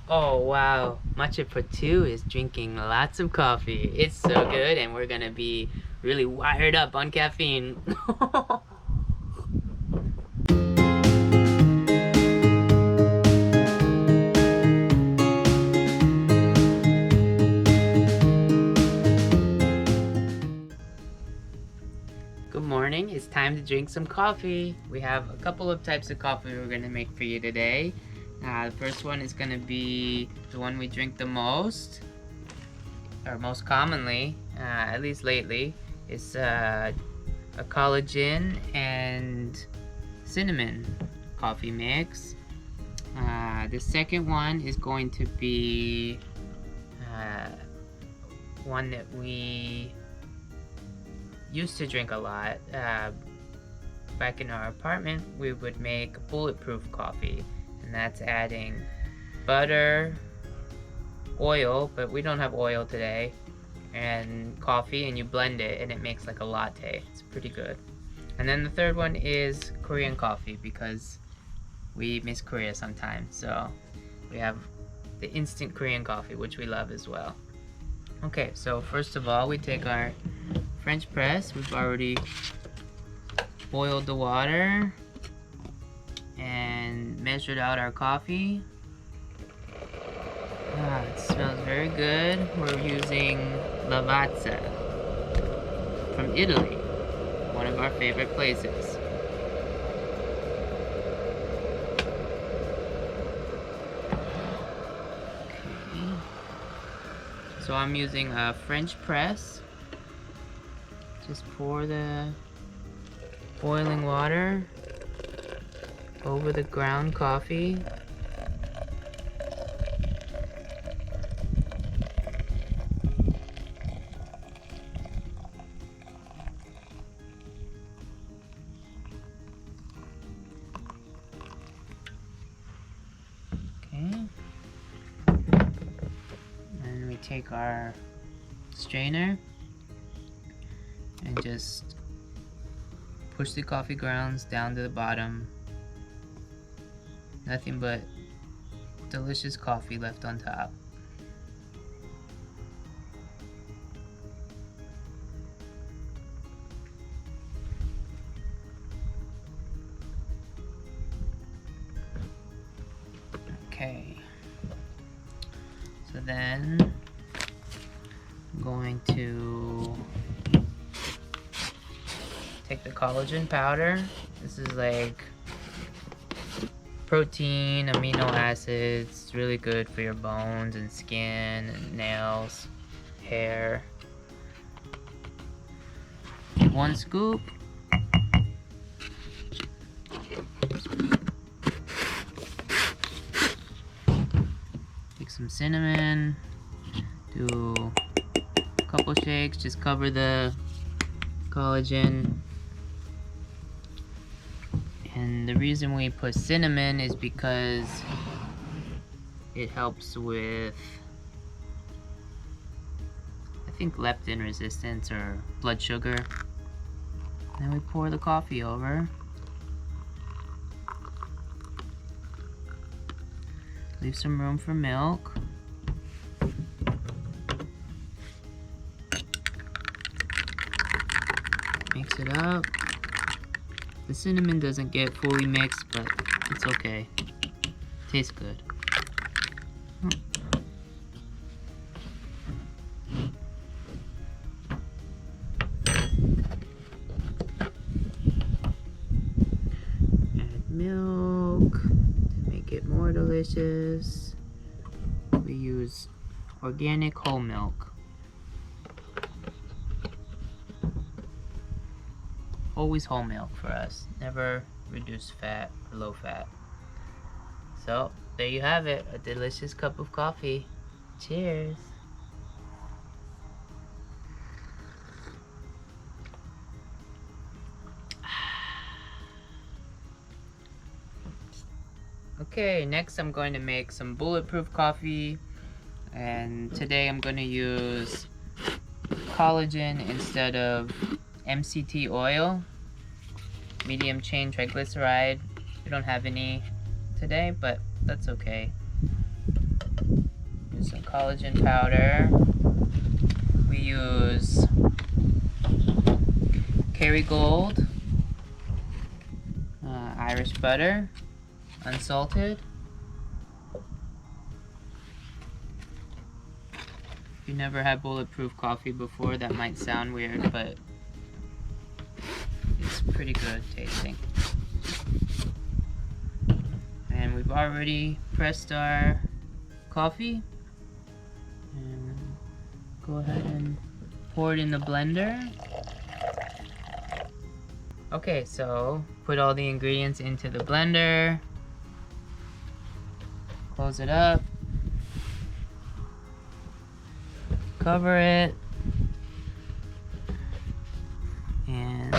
Oh wow, Matjip for two is drinking lots of coffee. It's so good, and we're gonna be really wired up on caffeine. Good morning, it's time to drink some coffee. We have a couple of types of coffee we're gonna make for you today. The first one is gonna be the one we drink the most, or most commonly, at least lately. It's a collagen and cinnamon coffee mix. The second one is going to be one that we used to drink a lot. Back in our apartment, we would make bulletproof coffee, and that's adding butter, oil, but we don't have oil today, and coffee, and you blend it and it makes like a latte. It's pretty good. And then the third one is Korean coffee, because we miss Korea sometimes, so we have the instant Korean coffee, which we love as well. Okay, so first of all, we take our French press. We've already boiled the water and measured out our coffee. It smells very good. We're using Lavazza from Italy, one of our favorite places. Okay. So I'm using a French press. Just pour the boiling water over the ground coffee. Okay. And we take our strainer and just push the coffee grounds down to the bottom. Nothing but delicious coffee left on top. Okay. So then I'm going to take the collagen powder. This is like protein, amino acids. It's really good for your bones and skin and nails, hair. 1 scoop. Take some cinnamon. Do a couple shakes. Just cover the collagen. And the reason we put cinnamon is because it helps with, I think, leptin resistance or blood sugar. Then we pour the coffee over. Leave some room for milk. Mix it up. The cinnamon doesn't get fully mixed, but it's okay. Tastes good. Add milk to make it more delicious. We use organic whole milk. Always whole milk for us, never reduced fat or low fat. So there you have it, a delicious cup of coffee. Cheers. Okay, next I'm going to make some bulletproof coffee, and today I'm going to use collagen instead of MCT oil, medium chain triglyceride. We don't have any today, but that's okay. some collagen powder. We use Kerrygold, Irish butter, unsalted. If you never had bulletproof coffee before, that might sound weird, but it's pretty good tasting. And we've already pressed our coffee. And go ahead and pour it in the blender. Okay, so put all the ingredients into the blender. Close it up. Cover it. And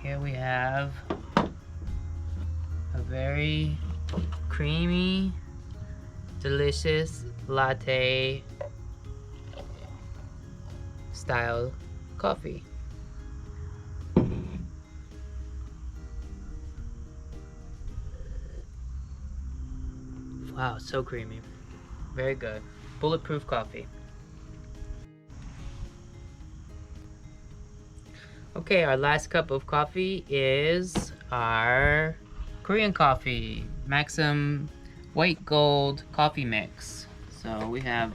here we have a very creamy, delicious latte style coffee. Wow, so creamy. Very good. Bulletproof coffee. Okay, our last cup of coffee is our Korean coffee, Maxim White Gold coffee mix. So we have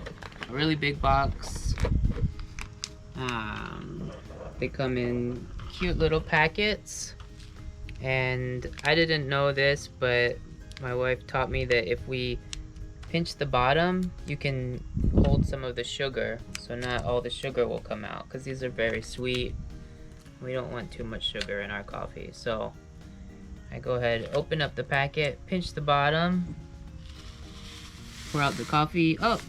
a really big box. They come in cute little packets, and I didn't know this, but my wife taught me that if we pinch the bottom, you can hold some of the sugar, so not all the sugar will come out, because these are very sweet. We don't want too much sugar in our coffee. So I go ahead, open up the packet, pinch the bottom, pour out the coffee. Oh,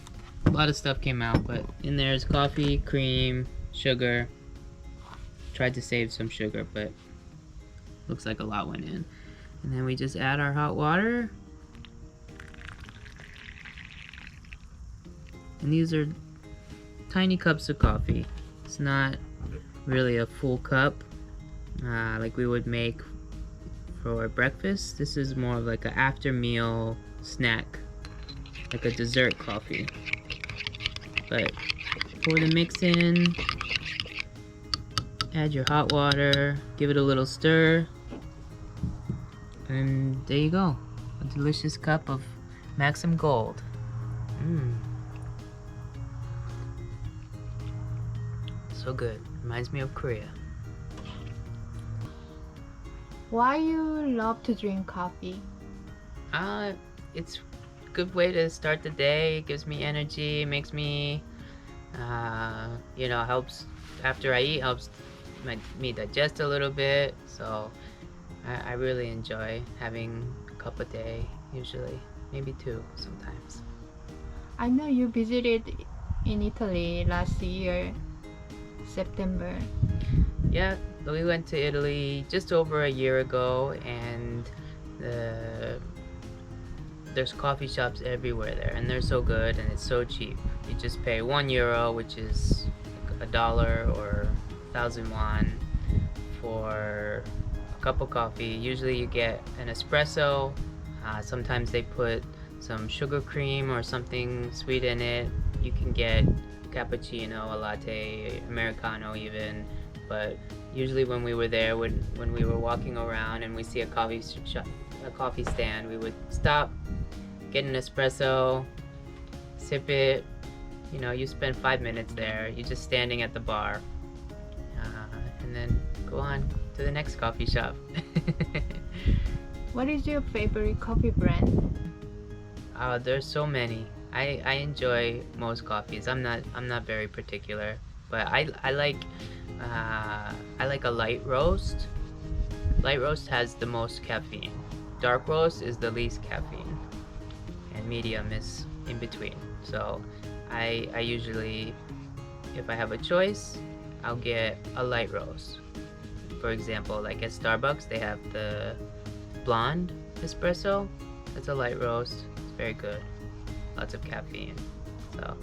a lot of stuff came out, but in there is coffee, cream, sugar. Tried to save some sugar, but looks like a lot went in. And then we just add our hot water. And these are tiny cups of coffee. It's not really a full cup like we would make for breakfast. This is more of like an after meal snack, like a dessert coffee. But pour the mix in, add your hot water, give it a little stir, and there you go, a delicious cup of Maxim Gold. So good. Reminds me of Korea. Why you love to drink coffee? It's a good way to start the day. It gives me energy, makes me, helps after I eat, helps me digest a little bit. So I really enjoy having a cup a day, usually, maybe two sometimes. I know you visited in Italy last year, September. Yeah, we went to Italy just over a year ago, and there's coffee shops everywhere there, and they're so good and it's so cheap. You just pay €1, which is like $1 or 1,000 won for a cup of coffee. Usually you get an espresso. Sometimes they put some sugar cream or something sweet in it. You can get cappuccino, a latte, Americano even. But usually when we were there, when we were walking around and we see a coffee stand, we would stop, get an espresso, sip it. You spend 5 minutes there. You're just standing at the bar, and then go on to the next coffee shop. What is your favorite coffee brand? There's so many. I enjoy most coffees. I'm not very particular, but I like a light roast. Light roast has the most caffeine. Dark roast is the least caffeine, and medium is in between. So I usually, if I have a choice, I'll get a light roast. For example, like at Starbucks, they have the blonde espresso. It's a light roast. It's very good. Lots of caffeine. So